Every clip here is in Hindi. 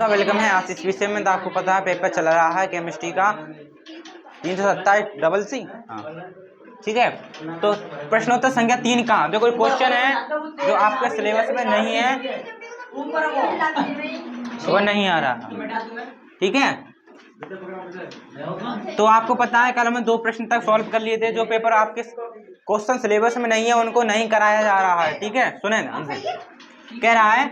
वेलकम है। आज इस विषय में तो आपको पता है पेपर चल रहा है केमिस्ट्री का 327 CC। हाँ ठीक है। तो प्रश्नोत्तर संख्या 3 का जो कोई क्वेश्चन है जो आपके सिलेबस में नहीं है वो नहीं आ रहा, ठीक है। तो आपको पता है कल हमने 2 प्रश्न तक सॉल्व कर लिए थे। जो पेपर आपके क्वेश्चन सिलेबस में नहीं है उनको नहीं कराया जा रहा है, ठीक है। सुने ध्यान से, कह रहा है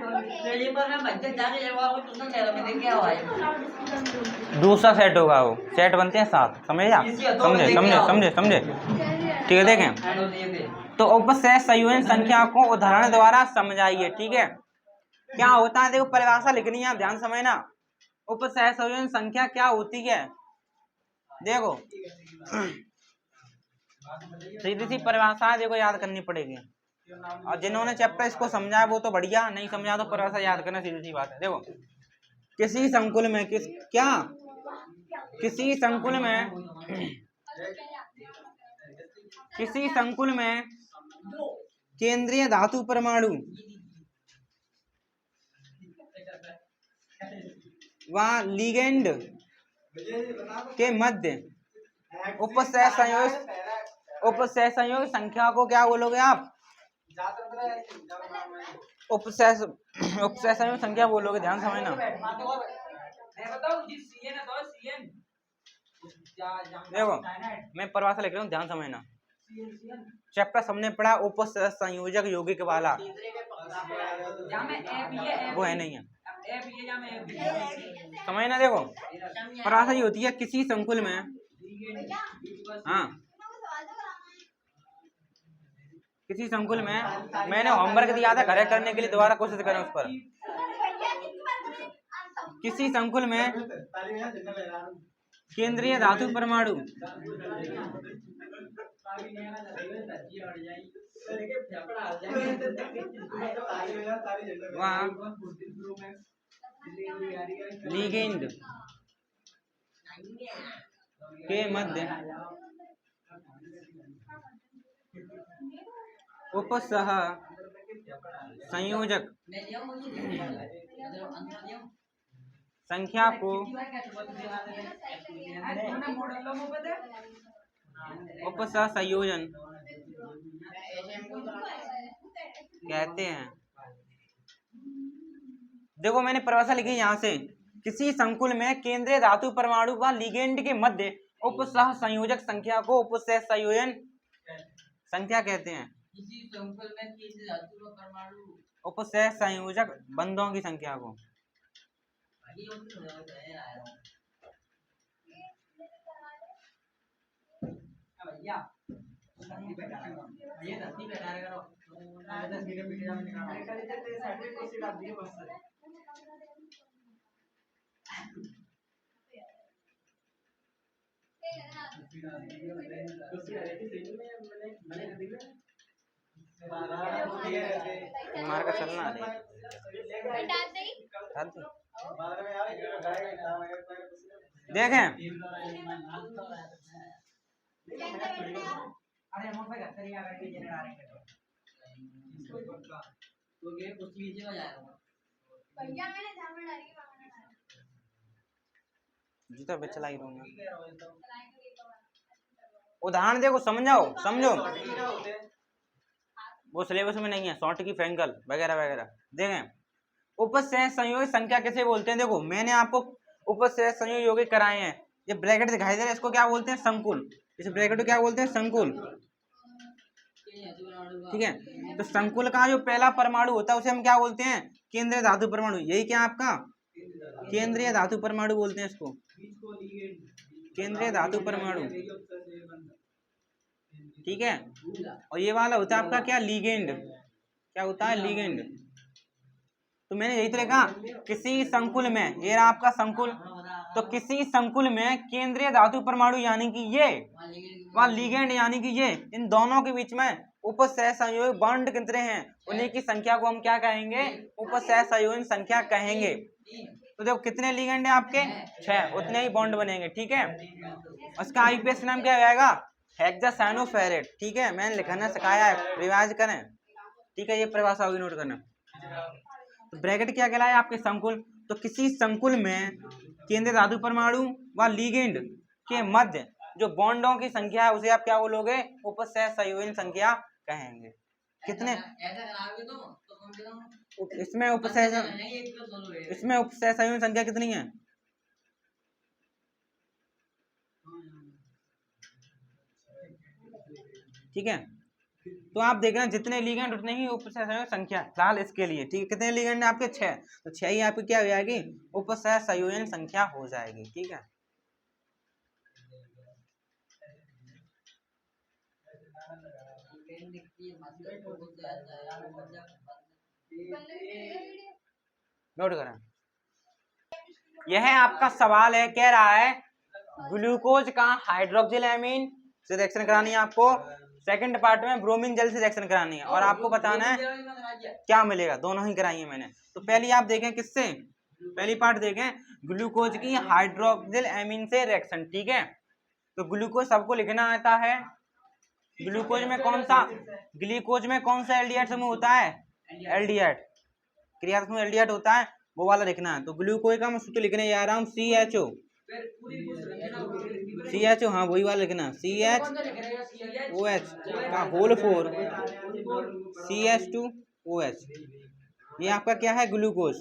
दूसरा सेट होगा, वो सेट बनते हैं 7, समझे समझे समझे समझे समझे, ठीक है। देखें तो उपसय संयोजन संख्या को उदाहरण द्वारा समझाइए, ठीक है। क्या होता है देखो, परिभाषा लिखनी है, आप ध्यान समझना। उपसय संयोजन संख्या क्या होती है, देखो सीधी सी परिभाषा देखो याद करनी पड़ेगी। और जिन्होंने चैप्टर इसको समझा वो तो बढ़िया, नहीं समझा तो परिभाषा याद करना, सीधी सी बात है। देखो किसी संकुल में किसी संकुल में केंद्रीय धातु परमाणु व लिगेंड के मध्य उपसय संयोग संख्या को क्या बोलोगे आप? उपसय संयोग संख्या बोलोगे, ध्यान समझना। देखो मैं परिभाषा लिख रहा हूँ, ध्यान समझना। चैप्टर हमने पढ़ा उपसय संयोजक यौगिक वाला, वो है नहीं है, समझना। देखो परिभाषा ये होती है किसी संकुल में, हाँ किसी संकुल में, मैंने होमवर्क दिया था घर करने के लिए, दोबारा कोशिश करें उस पर। किसी संकुल में केंद्रीय धातु परमाणु लिगेंड के मध्य उपसह संयोजक संख्या को उपसह संयोजन कहते हैं। देखो मैंने परिभाषा लिखी यहाँ से, किसी संकुल में केंद्रीय धातु परमाणु व लिगेंड के मध्य उपसह संयोजक संख्या को उपसह संयोजन संख्या कहते हैं। किसी संकुल में केंद्रीय धातु व परमाणु उपसह संयोजक बंधों की संख्या को। मार का चलना देखें, जूता पे चला ही रहूंगा। उदाहरण देखो, समझो वो सिलेबस में नहीं है, शॉर्ट की फ्रेंकल वगैरह वगैरह। देखें उपसय संयोग संख्या कैसे बोलते हैं, देखो मैंने आपको उपसय संयोग यौगिक कराए हैं। ये ब्रैकेट दिखाई दे रहा है, इसको क्या बोलते हैं? संकुल। इस ब्रैकेट को क्या बोलते हैं? संकुल, ठीक है। तो संकुल का जो पहला परमाणु होता है उसे हम क्या बोलते हैं? केंद्रीय धातु परमाणु। यही क्या आपका केंद्रीय धातु परमाणु बोलते हैं इसको, केंद्रीय धातु परमाणु, ठीक है। और ये वाला होता है आपका क्या? लिगेंड। क्या होता है? लिगेंड। तो मैंने यही तो लिखा, किसी संकुल में, ये आपका संकुल, तो किसी संकुल में केंद्रीय धातु परमाणु यानी कि ये व लिगेंड यानी कि ये, इन दोनों के बीच में उपसह संयोग बॉन्ड कितने हैं, उन्हीं की संख्या को हम क्या कहेंगे? उपसह संयोजन संख्या कहेंगे। तो देखो कितने लिगेंड है आपके? 6, उतने ही बॉन्ड बनेंगे, ठीक है। उसका आईपीएस नाम क्या आएगा? हेक्सासाइनोफेरेट, ठीक है। मैंने लिखना सिखाया है, रिवाइज करें, ठीक है। ये परिभाषा होगी, नोट करना। तो ब्रैकेट क्या कहलाया? आपके संकुल। तो किसी संकुल में केंद्रीय धातु परमाणु व लिगेंड के मध्य जो बॉन्डों की संख्या है उसे आप क्या बोलोगे? उपसहसंयोजन संख्या कहेंगे। कितने इसमें उपसहसंयोजन संख्या कितनी है? ठीक है, तो आप देख रहे हैं जितने लिगेंड उतने ही उपसहसंयोजन संख्या फिलहाल इसके लिए। ठीक है, कितने लिगेंड है आपके? 6। तो 6 ही आपकी क्या हो जाएगी? उपसहसंयोजन संख्या हो जाएगी। ठीक है, नोट करें। यह आपका सवाल है, कह रहा है ग्लूकोज का हाइड्रोक्सिल एमीन से रिएक्शन करानी है आपको। सेकंड पार्ट में ब्रोमीन जल से रिएक्शन करानी है और आपको बताना है क्या मिलेगा। दोनों ही कराई है मैंने। तो पहली आप देखें किससे, पहली पार्ट देखें ग्लूकोज की हाइड्रोक्सिल एमीन से रिएक्शन। ठीक है, तो ग्लूकोज सबको लिखना आता है। ग्लूकोज में कौन सा एल्डिहाइड समूह होता है? एल्डिहाइड, क्रियात्मक समूह एल्डिहाइड होता है, वो वाला लिखना है। तो ग्लूकोज का मैं सूत्र लिखने जा रहा हूँ CHO। हाँ वही वाला लिखना, CHOH का होल 4 CH2OH। ये आपका क्या है? ग्लूकोज।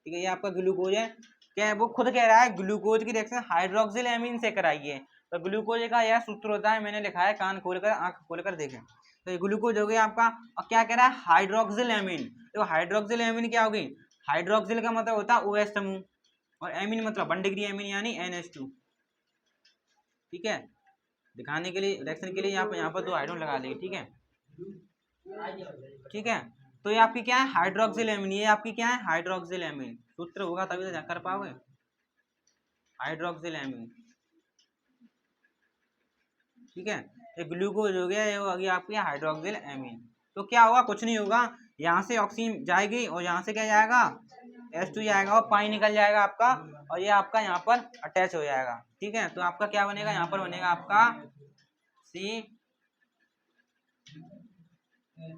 ठीक है, ये आपका ग्लूकोज है। क्या है? वो खुद कह रहा है ग्लूकोज की रिएक्शन हाइड्रोक्सिल एमीन से कराइए। तो ग्लूकोज का यह सूत्र होता है, मैंने लिखा है, कान खोलकर आंख खोलकर देखें। तो ये ग्लूकोज हो गया आपका। और क्या कह रहा है? Hydroxyl amine. तो हाइड्रोक्सिल एमीन क्या होगी? हाइड्रोक्सिल का मतलब होता है OH समूह और एमीन मतलब 1 डिग्री एमीन यानी NH2। ठीक है, दिखाने के लिए रिएक्शन के लिए यहाँ पर 2 हाइड्रोजन लगा देंगे। ठीक है, ठीक है, तो ये आपकी क्या है? Hydroxyl amine. ये आपकी क्या है? Hydroxyl amine. सूत्र होगा तभी तो कर पाओगे। Hydroxyl amine. ठीक है, ये ग्लूकोज हो गया, ये हो गया आपकी हाइड्रोक्सिल एमीन। तो क्या होगा? कुछ नहीं होगा, यहाँ से ऑक्सीजन जाएगी और यहाँ से क्या जाएगा? H2 जाएगा और पानी निकल जाएगा आपका, और ये आपका यहाँ पर अटैच हो जाएगा। ठीक है, तो आपका क्या बनेगा? यहाँ पर बनेगा आपका C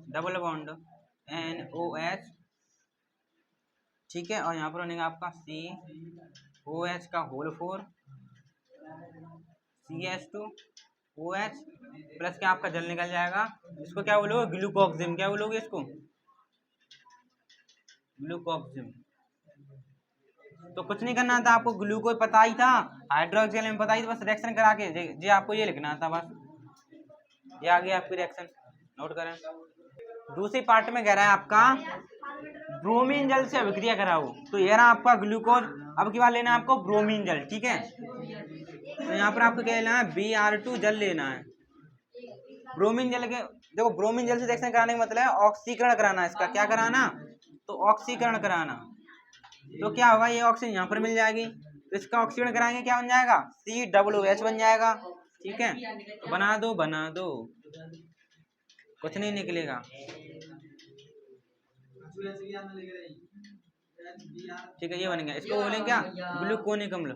डबल बॉन्ड NOH। ठीक है, और यहाँ पर बनेगा आपका COH का होल 4 CH2OH प्लस क्या आपका जल निकल जाएगा। इसको क्या बोलोगे? ग्लूकोक्सिम। क्या बोलोगे इसको? ग्लूकोक्सिम। तो कुछ नहीं करना था आपको, ग्लूकोज पता ही था, हाइड्रोक्सिल एमीन पता ही था, बस रिएक्शन करा के जी आपको ये लिखना था बस। ये आ गया आपकी रिएक्शन, नोट करें। दूसरी पार्ट में कह रहा है आपका ब्रोमीन जल से अभिक्रिया कराओ। तो ये रहा आपका ग्लूकोज। अब की बार लेना है आपको ब्रोमीन जल। ठीक है, तो यहाँ पर आपको क्या लेना है? Br2 जल लेना है। ब्रोमीन जल के देखो, ब्रोमीन जल से रिएक्शन कराने का मतलब है ऑक्सीकरण कराना। इसका क्या कराना? तो ऑक्सीकरण कराना। तो क्या होगा? ये ऑक्सीजन यहाँ पर मिल जाएगी, तो इसका ऑक्सीकरण कराएंगे, क्या बन जाएगा? COOH बन जाएगा। ठीक है, तो बना दो, कुछ नहीं निकलेगा। ठीक है, ये बन गया। इसको बोलेंगे क्या? ग्लूकोनिक अम्ल।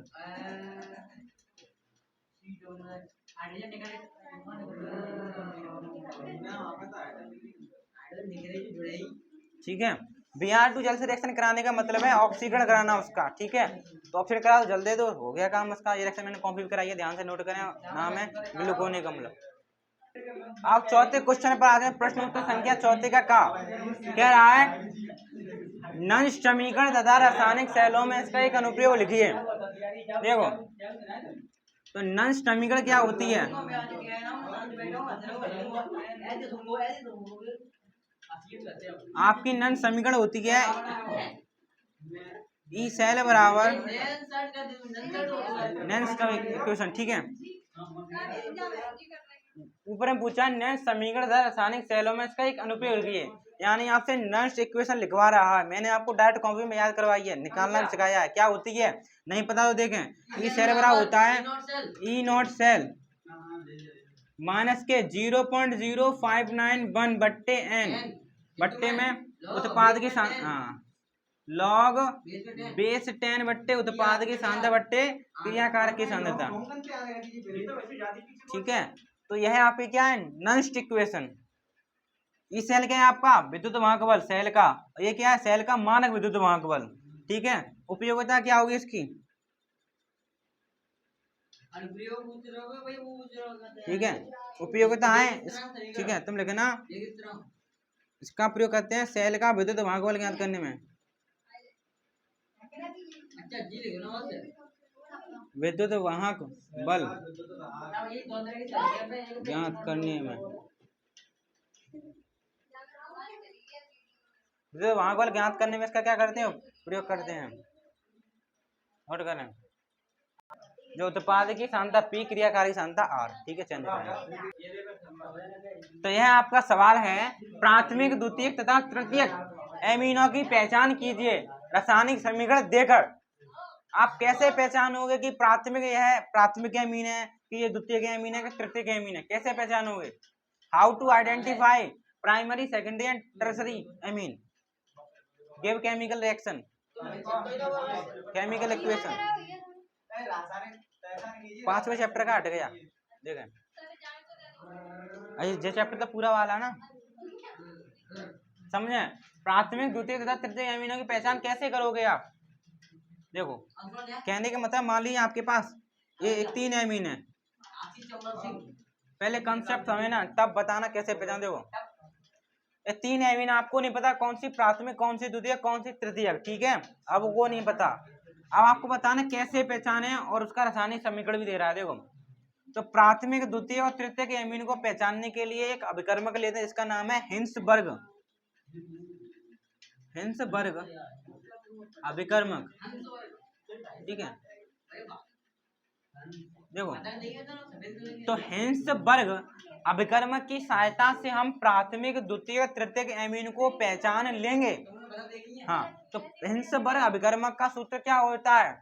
ठीक है, Br2 जल से रिएक्शन कराने का मतलब है ऑक्सीकरण कराना उसका। ठीक है, तो ऑक्सीकरण करा जल दे दो, हो गया काम उसका। ये रिएक्शन मैंने कॉपी कराई है, ध्यान से नोट करें, नाम है ग्लूकोनिक अम्ल। अब चौथे क्वेश्चन पर आते हैं, प्रश्न उत्तर संख्या चौथे का कह रहा है नंश समीकरण तथा रासायनिक शैलों में इसका एक अनुप्रयोग लिखिए। देखो, तो नंश समीकरण क्या होती है? आपकी नंश समीकरण होती है ई सेल बराबर नंश इक्वेशन। ठीक है, ऊपर में पूछा नंश समीकरण तथा रासायनिक शैलों में इसका एक अनुप्रयोग लिखिए, यानी आपसे नंश इक्वेशन लिखवा रहा है। मैंने आपको डायरेक्ट कॉपी में याद करवाई है, निकालना सिखाया है। क्या होती है नहीं पता तो देखें, ई सेल बराबर होता है ई नॉट सेल माइनस के 0.0591 बट्टे n बट्टे में उत्पाद की लॉग बेस 10 बट्टे उत्पाद की सांद्रता बट्टे क्रियाकारक की सांद्रता। ठीक है, तो यह आपकी क्या है? नंस्ट इक्वेशन। ई सेल क्या है आपका विद्युत वाहक बल सेल का, ये क्या है सेल का मानक विद्युत वाहक बल। ठीक है, उपयोगिता क्या होगी इसकी, ठीक है उपयोगिता है ठीक है तुम लिखना, इसका प्रयोग करते हैं सेल का विद्युत वाहक बल ज्ञात करने में, विद्युत वाहक बल ज्ञात करने में, विद्युत वाहक बल ज्ञात करने में इसका क्या करते हैं प्रयोग करते हैं। नोट करें, जो उत्पाद की सांद्रता पी क्रियाकारी सांद्रता आर। ठीक है चंद्र, तो यह आपका सवाल है प्राथमिक द्वितीयक तथा तृतीयक एमिनो की पहचान कीजिए रासायनिक समीकरण देकर। आप कैसे पहचानोगे कि प्राथमिक यह प्राथमिक एमीन है कि ये द्वितीयक एमीन है कि तृतीयक एमीन है, कैसे पहचानोगे, how to identify primary secondary and tertiary amine, give chemical reaction, chemical equation. 5वें चैप्टर का हट गया, देखें ये चैप्टर तो पूरा वाला ना, समझे। प्राथमिक द्वितीय तथा तृतीय एमिनो की पहचान कैसे करोगे आप, देखो कहने का मतलब मान लीजिए आपके पास ये एक 3 एमीन है, पहले कंसेप्ट समझना तब बताना कैसे पहचान। देखो ये 3 एमीन आपको नहीं पता कौन सी प्राथमिक कौन सी द्वितीय कौन सी तृतीय, ठीक है अब वो नहीं पता, अब आपको बताना कैसे पहचाने और उसका रासायनिक समीकरण भी दे रहा है। देखो तो प्राथमिक द्वितीय और तृतीय के एमीन को पहचानने के लिए एक अभिकर्मक लेते हैं, इसका नाम है हिंसबर्ग, हिंसबर्ग अभिकर्मक। ठीक है देखो तो हिंसबर्ग अभिकर्मक की सहायता से हम प्राथमिक द्वितीय तृतीय एमीन को पहचान लेंगे। हाँ तो हिंसबर्ग अभिकर्मक का सूत्र क्या होता है,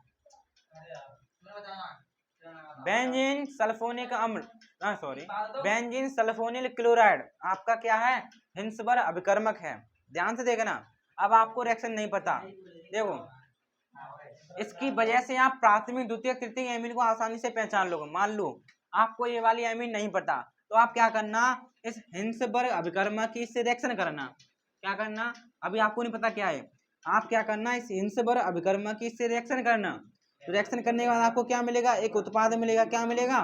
बेंजीन सल्फोनिक अम्ल, सॉरी बेंजीन सल्फोनिल क्लोराइड आपका क्या है हिंसबर्ग अभिकर्मक है। ध्यान से देखना, अब आपको रिएक्शन नहीं पता, देखो इसकी वजह से आप प्राथमिक द्वितीय तृतीय एमीन को आसानी से पहचान लोगे। मान लो आपको ये वाली एमीन नहीं पता तो आप क्या करना, इस हिंसबर्ग अभिकर्मक की इससे रिएक्शन करना। क्या करना, अभी आपको नहीं पता क्या है, आप क्या करना इस हिंसबर्ग अभिकर्मक की इससे रिएक्शन करना। तो रिएक्शन करने के बाद आपको क्या मिलेगा, एक उत्पाद मिलेगा। क्या मिलेगा,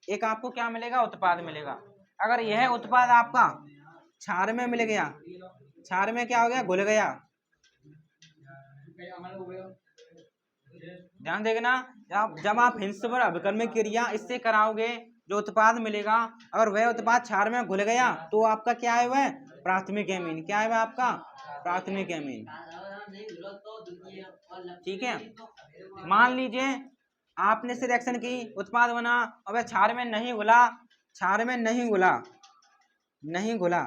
एक आपको क्या मिलेगा उत्पाद मिलेगा। अगर यह उत्पाद आपका क्षार में मिल गया, क्षार में क्या हो गया घुल गया, ध्यान देखना जब आप हिंसबर्ग अभिकर्मक क्रिया इससे कराओगे जो उत्पाद मिलेगा अगर वह उत्पाद क्षार में घुल गया तो आपका क्या है वह प्राथमिक एमीन, क्या है वह आपका प्राथमिक एमीन। ठीक है मान लीजिए आपने से रिएक्शन की उत्पाद बना और वह क्षार में नहीं घुला, क्षार में नहीं घुला, नहीं घुला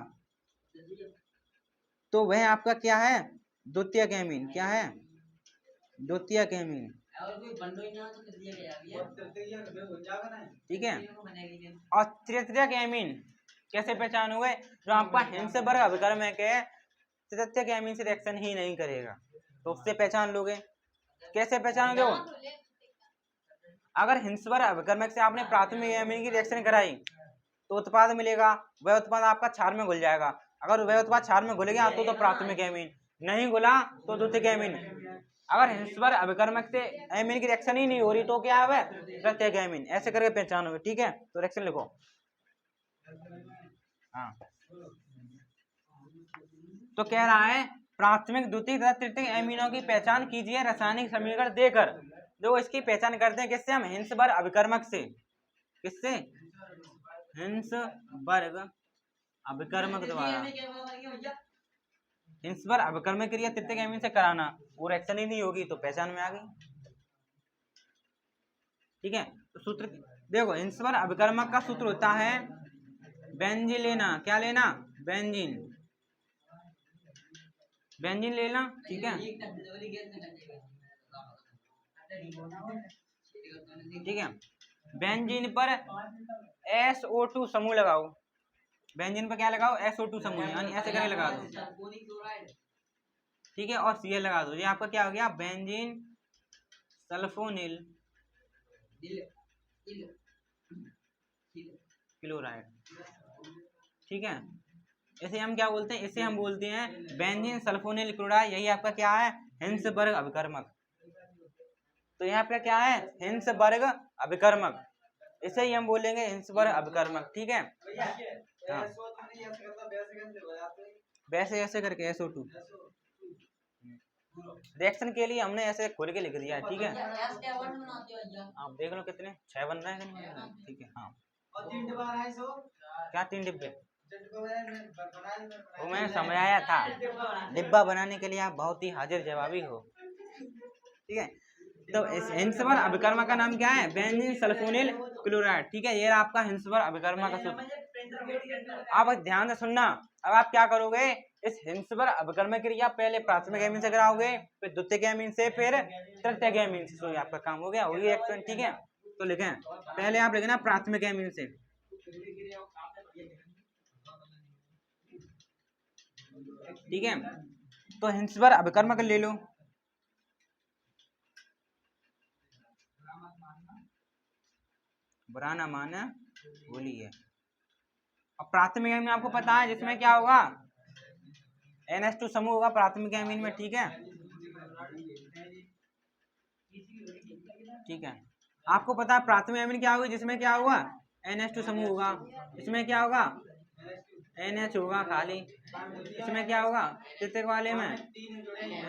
तो वह आपका क्या है द्वितीयक एमीन, क्या है द्वितीयक एमीन। ठीक है और तृतीयक एमीन कैसे पहचानोगे, जो आपका हिंसबर्ग अभिकर्मक है तृतीयक एमीन से रिएक्शन ही नहीं करेगा तो उससे पहचान लोगे। कैसे पहचानोगे, वो अगर हिंसबर्ग अभिकर्मक से आपने प्राथमिक एमीन की रिएक्शन कराई तो उत्पाद मिलेगा, वह उत्पाद आपका क्षार में घुल जाएगा। अगर वह उत्पाद क्षार में घुल गया तो प्राथमिक एमीन, नहीं घुला तो द्वितीयक एमीन। अगर हिंसबर्ग अभिकर्मक से एमीन की रिएक्शन ही नहीं हो रही तो क्या है तृतीयक एमीन। ऐसे करके पहचानोगे। ठीक है तो रिएक्शन लिखो। हाँ तो कह रहा है प्राथमिक द्वितीय तथा तृतीय एमीनों की पहचान कीजिए रासायनिक समीकरण देकर। जो इसकी पहचान करते हैं किससे, हम हिंसबर्ग अभिकर्मक से। किससे, हिंसबर्ग अभिकर्मक द्वारा। हिंसबर्ग अभिकर्मक क्रिया तृतीयक एमीन से कराना, वो रिएक्शन ही नहीं होगी तो पहचान में आ गई। ठीक है तो सूत्र देखो, हिंसबर्ग अभिकर्मक का सूत्र होता है बेंजीन लेना। क्या लेना, बेंजीन, बेंजीन लेना। ठीक है ठीक है बेंजीन पर SO2 समूह लगाओ, बेंजीन पर क्या लगाओ SO2 समूह, यानी ऐसे करके लगा दो। ठीक है और Cl लगा दो, ये आपका क्या हो गया बेंजीन सल्फोनिल क्लोराइड। ठीक है इसे हम क्या बोलते हैं, इसे हम बोलते हैं बेंजीन सल्फोनिल क्लोराइड। यही आपका क्या है, हिंसबर्ग अभिकर्मक। तो यहाँ पे क्या है, हिंसबर्ग अभिकर्मक, इसे ही हम बोलेंगे हिंसबर्ग अभिकर्मक। ठीक है, हाँ। वैसे ऐसे करके SO2 रिएक्शन के लिए हमने ऐसे खोल के लिख दिया है। ठीक है, आप देख लो कितने 6 बन रहे हैं कि नहीं बन रहे हैं? ठीक है, हाँ। क्या 3 डिब्बे, वो मैंने समझाया था, डिब्बा बनाने के लिए आप बहुत ही हाजिर जवाबी हो। ठीक है, तो इस हिंसबर अभिकर्मक का नाम क्या है, बेंजीन सल्फोनिल क्लोराइड। ठीक है, ये रहा आपका हिंसबर अभिकर्मक का सूत्र। आप ध्यान से सुनना, अब आप क्या करोगे, इस हिंसबर अभिकर्मक क्रिया पहले प्राथमिक एमीन से कराओगे, फिर द्वितीयक एमीन से, फिर तृतीयक एमीन से। तो आपका काम हो गया, होगी एक्शन। ठीक है, तो लिखें, पहले आप लिखना प्राथमिक एमीन से। ठीक है, तो हिंसबर अभिकर्मक ले लो, बुरा ना माना होली है। और प्राथमिक एमीन में आपको पता है जिसमें क्या होगा, NH2 समूह होगा प्राथमिक एमीन में। ठीक है, ठीक है, आपको पता है प्राथमिक एमीन क्या होगी, जिसमें क्या होगा, NH2 समूह होगा। इसमें क्या होगा, NH होगा खाली। इसमें क्या होगा, तृतीयक वाले में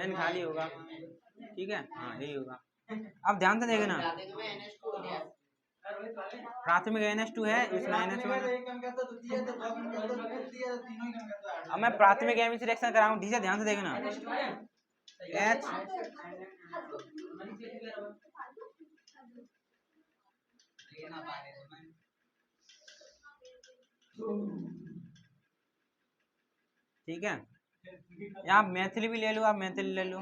N खाली होगा। ठीक है, हाँ यही होगा। अब ध्यान से देखना, प्राथमिक NH2 है, इसमें NH1। अब मैं प्राथमिक एमीन से रिएक्शन कराऊं, ठीक है, ध्यान से देखना, H ठीक है, यहाँ मैथिली भी ले लो, आप मैथिली ले लो,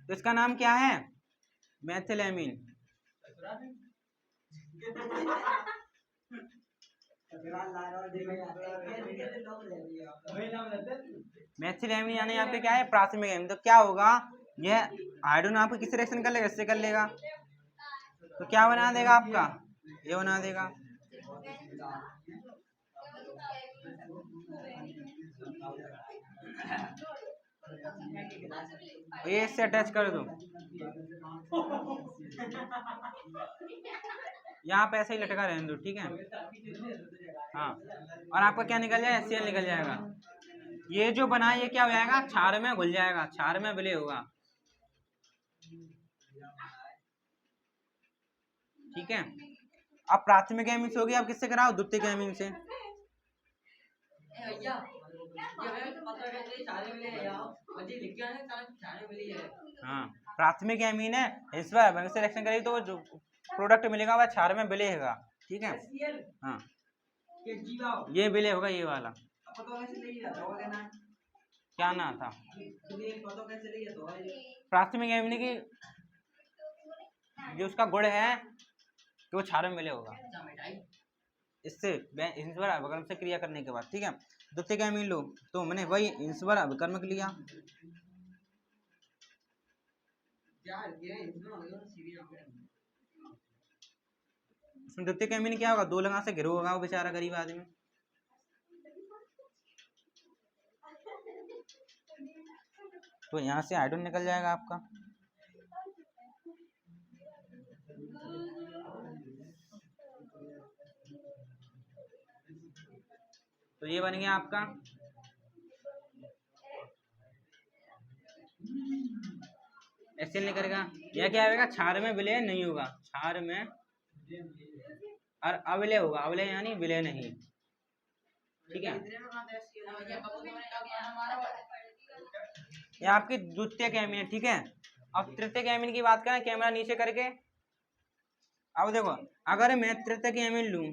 तो इसका नाम क्या है, मैथिल एमीन। मैथिल एमीन यानी यहाँ पे क्या है, प्राथमिक एमीन। तो क्या होगा, यह हाइड्रोजन आपको किस रिएक्शन कर लेगा, इससे कर लेगा, तो क्या बना देगा आपका, ये बना देगा। ये इससे अटैच कर दो, यहाँ पे ऐसे ही लटका रहने दो। ठीक है, हाँ, और आपका क्या निकल जाएगा, HCl निकल जाएगा। ये जो बना है ये क्या हो जाएगा, क्षार में घुल जाएगा, क्षार में विलय होगा। ठीक है, अब प्राथमिक एमीन से होगी, आप किससे कराओ, द्वितीयक एमीन से। हाँ, प्राथमिक एमीन है, इस बार से रिएक्शन करेगी तो जो प्रोडक्ट मिलेगा वह क्षार में विलय होगा। ठीक है, हाँ, ये विलय होगा, ये वाला क्या ना था, प्राथमिक एमीन की जो उसका गुण है कि वो क्षार में विलय होगा, इससे इंसवर अभिकर्मक से क्रिया करने के बाद। ठीक है, द्वितीयक एमीन लो, तो मैंने वही इंसवर अभिकर्मक लिया। उसमें द्वितीयक एमीन क्या होगा, 2 लगा से घिरो होगा वो बेचारा गरीब आदमी। तो यहाँ से हाइड्रोजन निकल जाएगा आपका। तो ये बन गया आपका HCl निकलेगा। यह क्या होगा, क्षार में विलय नहीं होगा, क्षार में और अविलय होगा, अविलय यानी विलय नहीं। ठीक है, ये आपकी द्वितीयक एमीन है। ठीक है, अब तृतीयक एमीन की बात करें, कैमरा नीचे करके। अब देखो, अगर मैं तृतीयक एमीन लूं,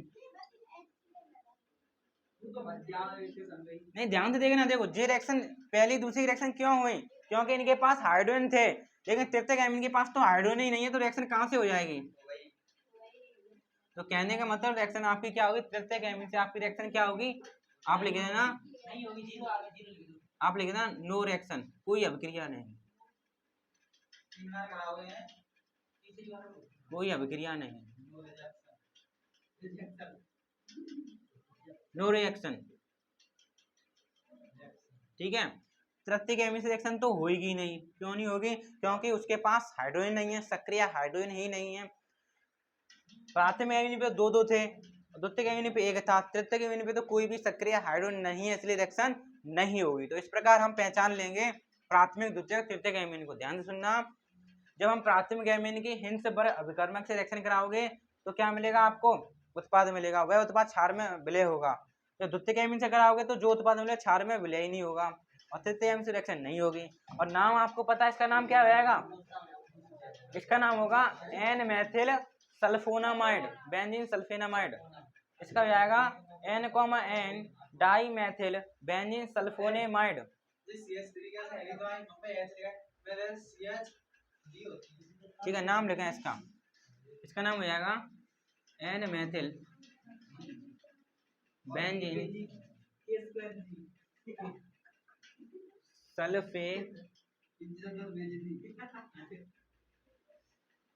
नहीं ध्यान से देखना, देखो ये रिएक्शन पहली दूसरी रिएक्शन क्यों हुई, क्योंकि इनके पास हाइड्रोजन थे, लेकिन तृतीयक एमीन के पास तो हाइड्रोजन ही नहीं है, तो रिएक्शन कहां से हो जाएगी। तो कहने का मतलब रिएक्शन आपकी क्या होगी, तृतीयक एमीन से आपकी रिएक्शन क्या होगी, आप लिख देना, आप लिख देना नो रिएक्शन, कोई अभिक्रिया नहीं, कोई अभिक्रिया नहीं, नो रिएक्शन। ठीक है। तृतीय एमिन से रिएक्शन तो होगी नहीं, क्यों नहीं होगी? क्योंकि उसके पास हाइड्रोजन नहीं है, सक्रिय हाइड्रोजन ही नहीं है। प्राथमिक एमिन पे दो दो थे, द्वितीय एमिन पे एक था, तृतीय एमिन पे तो कोई भी सक्रिय हाइड्रोजन नहीं है, इसलिए रिएक्शन नहीं होगी। तो इस प्रकार हम पहचान लेंगे प्राथमिक, द्वितीयक, तृतीयक एमिन को। ध्यान से सुनना, जब हम प्राथमिक एमिन की हिंस पर अभिकर्मक से रिएक्शन कराओगे तो क्या मिलेगा आपको? उत्पाद मिलेगा, वह उत्पाद क्षार में विलय होगा। जब द्वितीयक एमिन से कराओगे तो जो उत्पाद मिलेगा क्षार में विलय ही नहीं होगा, और तृतीय एमिन से रिएक्शन नहीं होगी। और नाम आपको पता है इसका नाम क्या रहेगा? इसका नाम होगा N methyl sulphonamide, benzene sulphenamide. इसका हो जाएगा N, di methyl benzene sulphonamide. ठीक है, नाम लिखें इसका। इसका नाम हो जाएगा N मेथिल बेंजीन सल्फे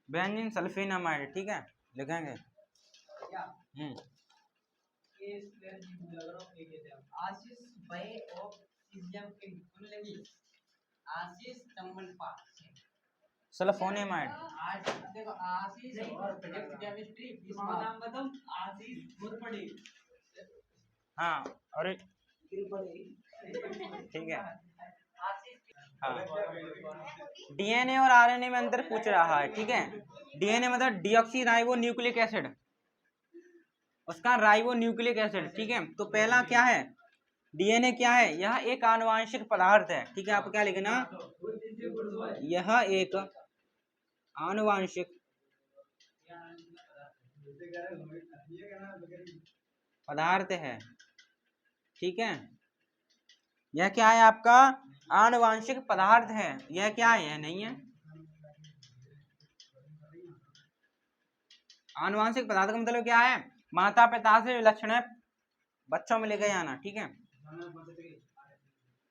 बेंजीन सल्फेनामाइड। ठीक है, लिखेंगे। सल्फोनेमाइड। हाँ, और ठीक है। हाँ, डीएनए और आरएनए में अंतर पूछ रहा है। ठीक है, डीएनए मतलब डीऑक्सी राइबो न्यूक्लिक एसिड, उसका राइबो न्यूक्लिक एसिड। ठीक है, तो पहला क्या है? डीएनए क्या है? यह एक आनुवांशिक पदार्थ है। ठीक है, आप क्या लिखना? यह एक आनुवांशिक पदार्थ है। ठीक है, यह क्या है आपका? आनुवांशिक पदार्थ है। यह क्या है? यह नहीं है। आनुवांशिक पदार्थ का मतलब क्या है? माता पिता से विलक्षण है, बच्चों में लेके जाना। ठीक है,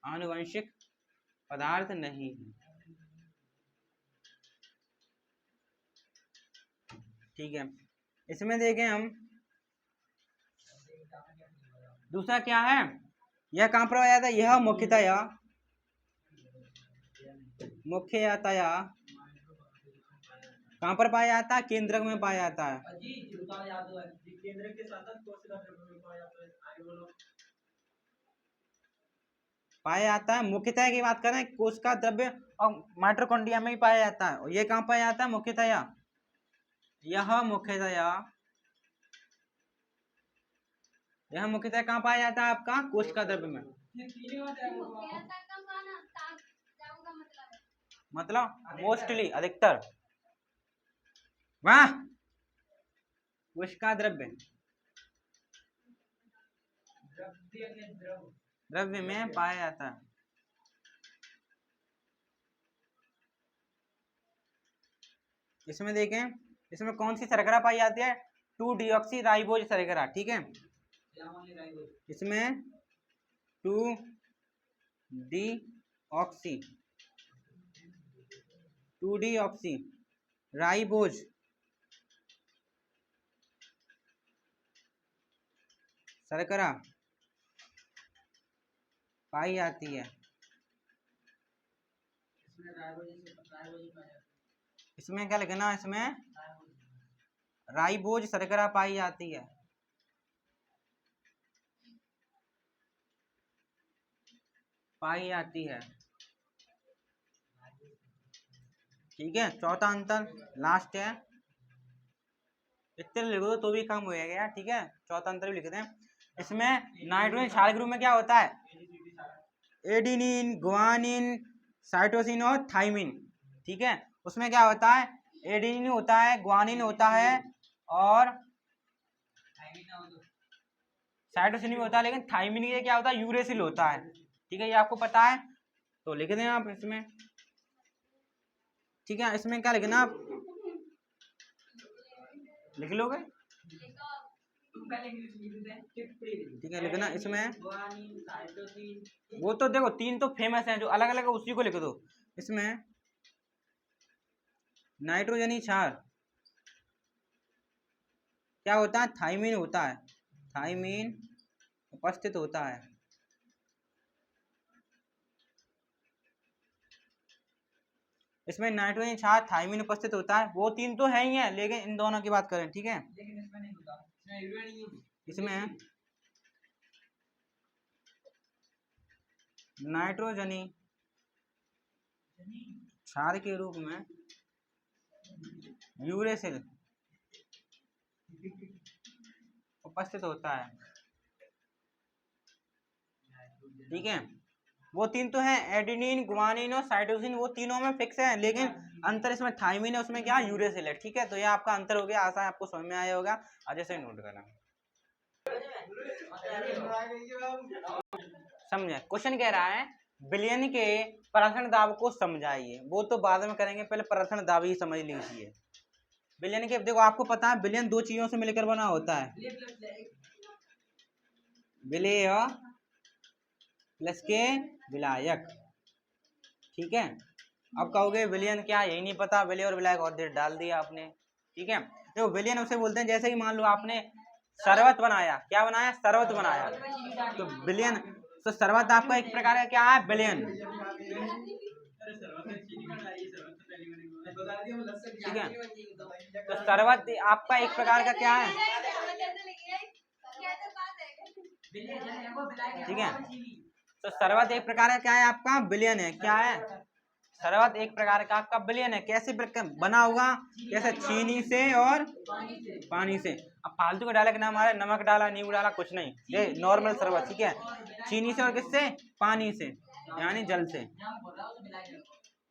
आनुवंशिक पदार्थ नहीं है। ठीक है, इसमें देखें हम दूसरा क्या है? यह कहां पर पाया जाता है? यह मुख्यतया कहां पर पाया जाता है? केंद्रक में पाया जाता है। पाया जाता है, मुख्यतया की बात करें, कोशिका द्रव्य और माइटोकॉन्ड्रिया में ही पाया जाता है। और ये कहां पाया जाता है? मुख्यतया, यह मुख्यतया कहां पाया जाता है? आपका कोशिका द्रव्य में। मतलब मोस्टली, अधिकतर। वाह, कोशिका द्रव्य द्रव्य में पाया जाता है। इसमें देखें, इसमें कौन सी शर्करा पाई जाती है? 2 डीऑक्सी राइबोज शर्करा। ठीक है, इसमें 2 डीऑक्सी राइबोज शर्करा पाई जाती है। इसमें क्या लिखना? इसमें राइबोज शर्करा पाई जाती है। पाई जाती है। ठीक है, चौथा अंतर लास्ट है, इतने लिख दो तो भी कम हो गया। ठीक है, चौथा अंतर भी लिख दें। इसमें नाइट्रोजन क्षार ग्रुप में क्या होता है? एडिनिन, गुआनिन, साइटोसिन और थाइमिन। ठीक है, उसमें क्या होता है? एडिनिन होता है, गुआनिन होता है और साइटोसिन भी होता है, लेकिन थाइमिन ये क्या होता है? यूरेसिल होता है। ठीक है, ये आपको पता है तो लिख दें आप इसमें। ठीक है, इसमें क्या लिखना? आप लिख लोगे? ठीक है, लिखना इसमें। वो तो देखो, 3 तो फेमस हैं, जो अलग अलग है उसी को लिख दो। इसमें नाइट्रोजनी क्षार क्या होता है? थाइमिन होता है, थाइमिन उपस्थित होता है। इसमें नाइट्रोजन क्षार थायमिन उपस्थित होता है। वो तीन तो है ही है, लेकिन इन दोनों की बात करें, ठीक है। इसमें नाइट्रोजनी क्षार के रूप में यूरेसिल उपस्थित होता है, ठीक है। वो तीन तो है, एडेनिन, गुआनिन और साइटोसिन, वो तीनों में फिक्स है, लेकिन अंतर इसमें थायमिन है, उसमें क्या यूरेसिल है, ठीक है। तो ये आपका अंतर हो गया, आशा है आपको समझ में आया होगा। आज ऐसे नोट करना, समझे। क्वेश्चन कह रहा है विलयन के प्रसारण दाब को समझाइए। वो तो बाद में करेंगे, पहले प्रसारण दाब ही समझ लीजिए। विलयन के, देखो आपको पता है विलयन दो चीजों से मिलकर बना होता है, विलेय प्लस के विलायक, ठीक है। अब कहोगे विलयन क्या, यही नहीं पता, विलेय और विलायक और देर डाल दिया आपने, ठीक है। देखो विलयन उसे बोलते हैं, जैसे कि मान लो आपने शरबत बनाया, क्या बनाया, शरबत बनाया, तो विलयन, तो शरबत आपका एक प्रकार का क्या है, विलयन, ठीक है। तो शरबत आपका एक प्रकार का क्या है, ठीक है। तो शरबत एक प्रकार का क्या है, आपका विलयन है, क्या है, शरबत एक प्रकार का आपका विलयन है। कैसे बना होगा, कैसे, चीनी से और पानी से। अब फालतू का डाला कि नाम, हमारा नमक डाला, नींबू डाला, कुछ नहीं, ये नॉर्मल शरबत, ठीक है। चीनी से और किससे, पानी से, यानी जल से,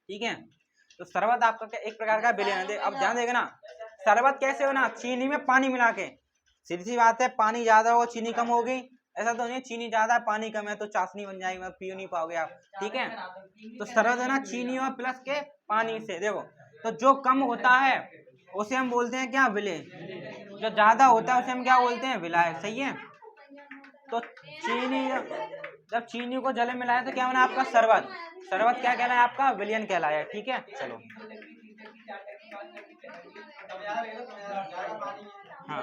ठीक है। तो शरबत आपका क्या एक प्रकार का विलयन है। अब ध्यान देगा ना, शरबत कैसे होना, चीनी में पानी मिला के, सीधी सी बात है, पानी ज्यादा हो चीनी कम होगी, ऐसा तो नहीं चीनी ज्यादा पानी कम है तो चाशनी बन जाएगी, पी नहीं पाओगे आप, ठीक है। तो शरबत है ना चीनी और प्लस के पानी से। देखो तो जो कम होता है उसे हम बोलते हैं क्या, विलेय, जो ज्यादा होता है उसे हम क्या बोलते हैं, विलायक, सही है। तो चीनी, जब चीनी को जल में मिलाया तो क्या बना आपका शरबत, शरबत क्या कहलाया आपका, विलयन कहलाया, ठीक है। चलो हाँ,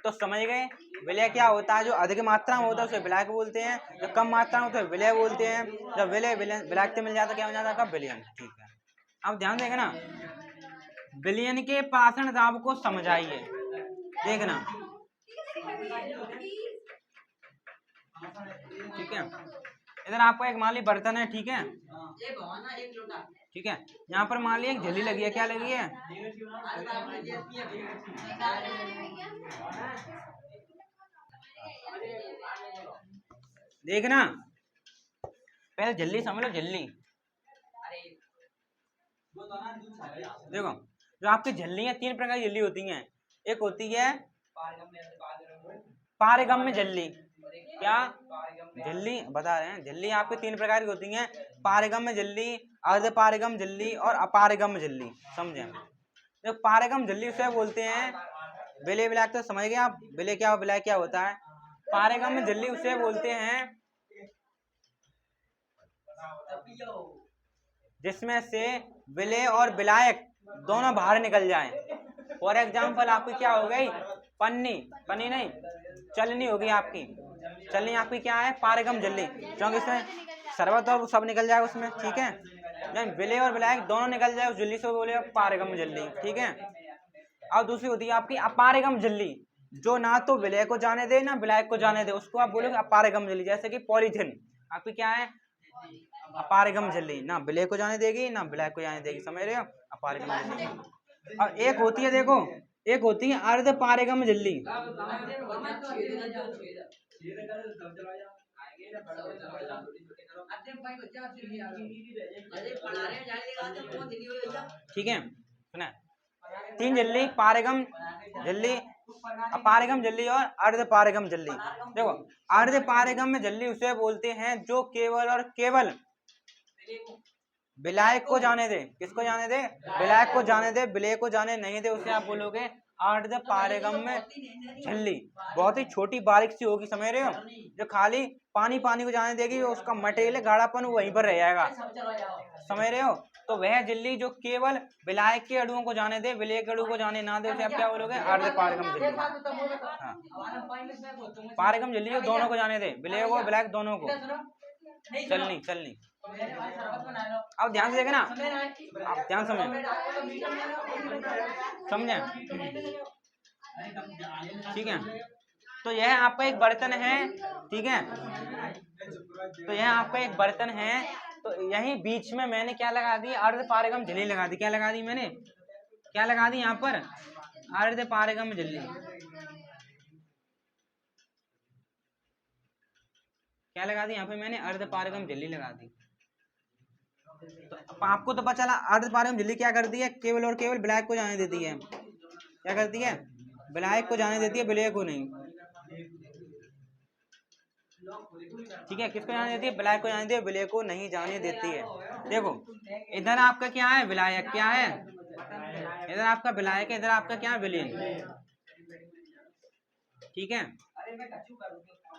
तो समझ गए, विलय क्या होता है, जो अधिक मात्रा में होता है उसे विलायक बोलते हैं, जो कम मात्रा में होता है विलय बोलते हैं। जब विलय विलायक से मिल जाता है क्या हो जाता है, विलयन, ठीक है। अब ध्यान देगा ना, विलयन के पाषण दाब को समझाइए, देखना, ठीक है। इधर आपका एक मान ली बर्तन है, ठीक है, ठीक है। यहाँ पर मान ली एक झल्ली लगी है, क्या लगी है, देखना, पहले झल्ली समझ लो, झल्ली, देखो जो आपकी झल्ली है, तीन प्रकार की झल्ली होती हैं। एक होती है पारगम्य झल्ली, क्या झल्ली बता रहे हैं, झल्ली आपके तीन प्रकार की होती हैं, पारगम्य झल्ली, अर्धपारगम झल्ली और अपारगम झल्ली, समझे। जो पारगम झल्ली उसे बोलते हैं, विलय विलायक तो समझ गए आप, विलय क्या विलायक क्या होता है। पारगम्य झल्ली उसे बोलते हैं जिसमें से विलय और विलायक दोनों बाहर निकल जाएं। फॉर एग्जाम्पल आपकी क्या हो गई, पन्नी, पन्नी नहीं चलनी होगी आपकी, चलनी आपकी क्या है, पारगम झल्ली, क्योंकि इसमें शरबत और सब निकल जाए उसमें, ठीक है। जब विलय और विलायक दोनों निकल जाए उस झल्ली से बोले पारगम झल्ली, ठीक है। अब दूसरी होती है आपकी अपारगम झल्ली, जो ना तो विलय को जाने दे ना विलायक को जाने दे, उसको आप बोलोगे अपारगम झल्ली। जैसे कि पॉलीथिन आपकी क्या है, अपारगम झल्ली, ना विलय को जाने देगी ना विलायक को जाने देगी, समझ रहे हो, अपारगम झल्ली। और एक होती है, देखो एक होती है अर्ध पारगम झल्ली, ठीक है सुना, तीन झल्ली, पारगम झल्ली, अपारगम झल्ली और अर्धपारगम झल्ली। देखो अर्धपारगम झल्ली उसे बोलते हैं जो केवल और केवल विलायक को जाने दे, किसको जाने दे, विलायक को जाने दे, विलय को जाने नहीं दे, उसे आप बोलोगे अर्धपारगम झल्ली। बहुत ही छोटी बारीक सी होगी, समझ रहे हो, जो खाली पानी पानी को जाने देगी, उसका मटेरियल गाढ़ापन वहीं पर रह जाएगा, समझ रहे हो। तो वह झिल्ली जो केवल विलायक के अणुओं को जाने दे, विलय के अणु को जाने ना दे, उसे आप क्या बोलोगे, अर्धपारगम झिल्ली। हाँ, पारगम झिल्ली जो दोनों को जाने दे, विलय को विलायक दोनों को, चलनी चलनी। अब ध्यान से देखना, आप ध्यान समझे, समझे, ठीक है। तो यह आपका एक बर्तन है, ठीक है। तो यह आपका एक बर्तन है, तो यही बीच में मैंने क्या लगा दी, अर्ध पारगम झिल्ली लगा दी। क्या लगा दी मैंने, क्या लगा दी यहाँ पर, अर्ध पारगम झिल्ली। क्या लगा दी यहाँ पे मैंने, अर्ध पारगम झिल्ली लगा दी। तो आपको तो पता चला अर्ध पारगम झिल्ली क्या करती है, केवल और केवल ब्लैक को जाने देती है। क्या करती है, ब्लैक को जाने देती है, ब्लैक को नहीं, ठीक है। किसको जाने देती है, ब्लैक को जाने देती है, ब्लैक को नहीं जाने देती है। देखो इधर आपका क्या है, विलायक, क्या है इधर आपका विलायक है, इधर आपका क्या है, विलेन, ठीक है।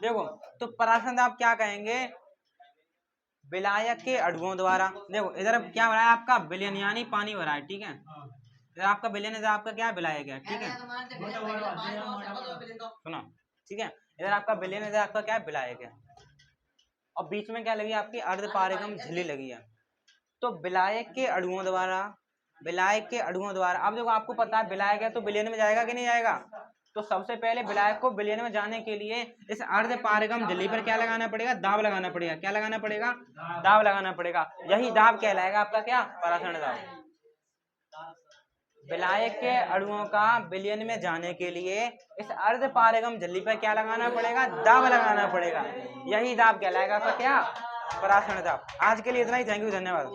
देखो तो पराशर दाब क्या कहेंगे, विलायक के अणुओं द्वारा। देखो इधर क्या भरा है आपका, विलेन यानी पानी भरा है, ठीक है। इधर आपका विलेन, इधर आपका क्या है, विलायक है, ठीक है। सुनो, ठीक है। इधर आपका विलेन, इधर आपका क्या है, विलायक है, और बीच में क्या लगी आपकी, अर्ध पारगम झिल्ली लगी है। तो विलायक के अणुओं द्वारा, विलायक के अणुओं द्वारा, अब देखो आपको पता है विलायक है तो विलेन में जाएगा कि नहीं जाएगा। तो सबसे पहले विलायक को विलेन में जाने के लिए इस अर्ध पारगम झिल्ली पर क्या लगाना पड़ेगा, दाब लगाना पड़ेगा। क्या लगाना पड़ेगा, दाब लगाना पड़ेगा। यही दाब कहलाएगा आपका क्या, पराशर दाब। विलायक के अणुओं का विलयन में जाने के लिए इस अर्ध पारगम झिल्ली पर क्या लगाना पड़ेगा, दाब लगाना पड़ेगा। यही दाब कहलाएगा आपका क्या, पराशर दाब। आज के लिए इतना ही, थैंक यू, धन्यवाद।